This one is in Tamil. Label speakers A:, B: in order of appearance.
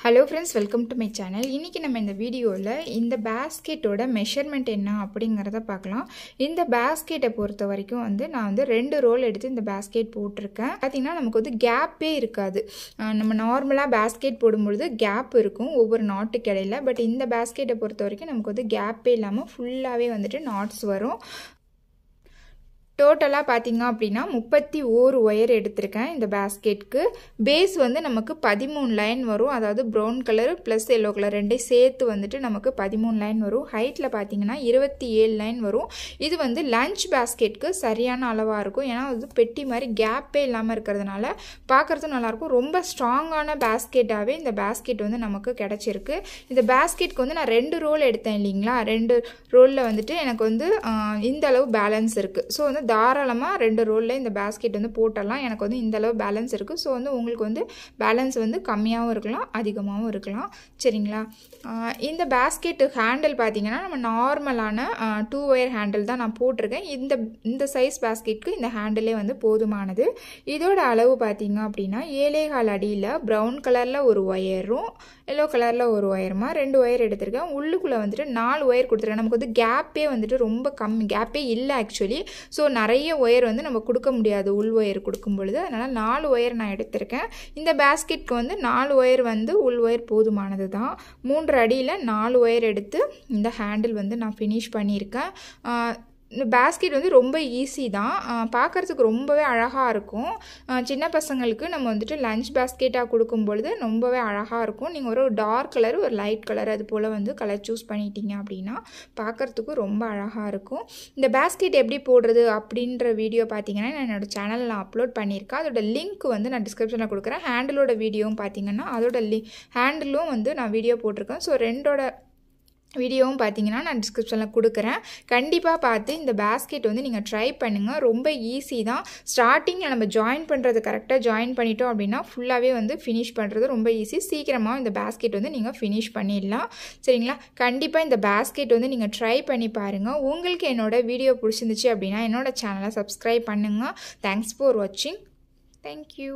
A: Hello friends, welcome to my channel. இன்னைக்கு நம்ம இந்த வீடியோல இந்த பாஸ்கெட்டோட மெஷர்மென்ட் என்ன அப்படிங்கறத பார்க்கலாம். இந்த பாஸ்கெட்டை பொறுத்த வரைக்கும் நான் ரெண்டு ரோல் எடுத்து இந்த பாஸ்கெட் போட்டுருக்கேன். பாத்தீங்கன்னா நமக்கு கேப்பே இருக்காது. நம்ம நார்மலா பாஸ்கெட் போடும்போது கேப் இருக்கும் ஒவ்வொரு நாட்டுக்கு இடையில. பட் இந்த பாஸ்கெட்டை பொறுத்த வரைக்கும் நமக்கு கேப்பே இல்லாம ஃபுல்லாவே நாட்ஸ் வரும். டோட்டலா பாத்தீங்க அப்படினா 31 ஒயர் எடுத்துர்க்கேன் இந்த பாஸ்கெட்க்கு. பேஸ் நமக்கு 13 லைன் வரும். அதாவது brown colour plus yellow colour ரெண்டே சேர்த்து நமக்கு 13 லைன் வரும். ஹைட்ல பாத்தீங்கன்னா 27 லைன் வரும். இது லஞ்ச் பாஸ்கெட்க்கு சரியான அளவா இருக்கும். ஏனா அது பெட்டி மாதிரி கேப்பே இல்லாம இருக்குறதுனால பார்க்கிறது நல்லா இருக்கும். ரொம்ப ஸ்ட்ராங்கான பாஸ்கெட்டாவே இந்த பாஸ்கெட் நமக்கு கிடைச்சிருக்கு. இந்த பாஸ்கெட்க்கு நான் ரெண்டு ரோல் எடுத்தேன் இல்லீங்களா? ரெண்டு ரோல்ல எனக்கு இந்த அளவு பேலன்ஸ் இருக்கு. சோ தாராளமா ரெண்டு ரோல்ல இந்த பாஸ்கெட் போடலாம். எனக்கு இந்த அளவு பேலன்ஸ் இருக்கு. சோ உங்களுக்கு பேலன்ஸ் கம்மியாவும் இருக்கலாம், அதிகமாவும் இருக்கலாம். சரிங்களா? இந்த பாஸ்கெட் ஹேண்டில் பாத்தீங்கன்னா நம்ம நார்மலான 2 ஒயர் ஹேண்டில் தான் நான் போட்டுருக்கேன். இந்த சைஸ் பாஸ்கெட்க்கு இந்த ஹேண்டிலே போதுமானது. இதோட அளவு பாத்தீங்க அப்படினா 7.25 அடியில பிரவுன் கலர்ல ஒரு ஒயரும் yellow கலர்ல ஒரு ஒயருமா ரெண்டு ஒயர் எடுத்துர்க்கேன். உள்ளுக்குள்ள 4 ஒயர் கொடுத்திருக்கேன். நமக்கு கேப்பே ரொம்ப கம்மி, கேப்பே இல்ல एक्चुअली. சோ நிறைய ஒயர் நம்ம கொடுக்க முடியாது உள் ஒயர் கொடுக்கும் பொழுது. அதனால 4 ஒயர் நான் எடுத்துர்க்கேன். இந்த பாஸ்கெட்க்கு 4 ஒயர் உள் ஒயர் போதுமானது தான். 3 அடியில 4 ஒயர் எடுத்து இந்த ஹேண்டில் நான் finish பண்ணியிருக்கேன். இந்த பாஸ்கெட் ரொம்ப ஈஸி தான். பார்க்கிறதுக்கு ரொம்பவே அழகா இருக்கும். சின்ன பசங்களுக்கு நம்ம லஞ்ச் பாஸ்கெட்டா கொடுக்கும் பொழுது ரொம்பவே அழகா இருக்கும். நீங்க ஒரு டார்க் கலர் ஒரு லைட் கலர் அது போல கலர் சூஸ் பண்ணிட்டீங்க அப்படினா பார்க்கிறதுக்கு ரொம்ப அழகா இருக்கும். இந்த பாஸ்கெட் எப்படி போடுறது அப்படிங்கற வீடியோ பாத்தீங்கன்னா நான் என்னோட சேனல்ல அப்லோட் பண்ணிருக்கேன். அதோட லிங்க் நான் டிஸ்கிரிப்ஷன்ல கொடுக்கிறேன். ஹேண்டிலோட வீடியோவும் பாத்தீங்கன்னா அதோட ஹேண்டிலும் நான் வீடியோ போட்டுருக்கேன். சோ ரெண்டோட வீடியோவும் பாத்தீங்கன்னா நான் டிஸ்கிரிப்ஷன்ல கொடுக்கிறேன். கண்டிப்பா பார்த்து இந்த பாஸ்கெட் நீங்க ட்ரை பண்ணுங்க. ரொம்ப ஈஸி தான். ஸ்டார்டிங்ல நம்ம ஜாயின் பண்றது கரெக்ட்டா ஜாயின் பண்ணிட்டோம் அப்படினா ஃபுல்லாவே finish பண்றது ரொம்ப ஈஸி. சீக்கிரமா இந்த பாஸ்கெட் நீங்க finish பண்ணிடலாம். சரிங்களா? கண்டிப்பா இந்த பாஸ்கெட் நீங்க ட்ரை பண்ணி பாருங்க. உங்களுக்கு என்னோட வீடியோ பிடிச்சிருந்துச்சு அப்படினா என்னோட சேனலை subscribe பண்ணுங்க. Thanks for watching. Thank you.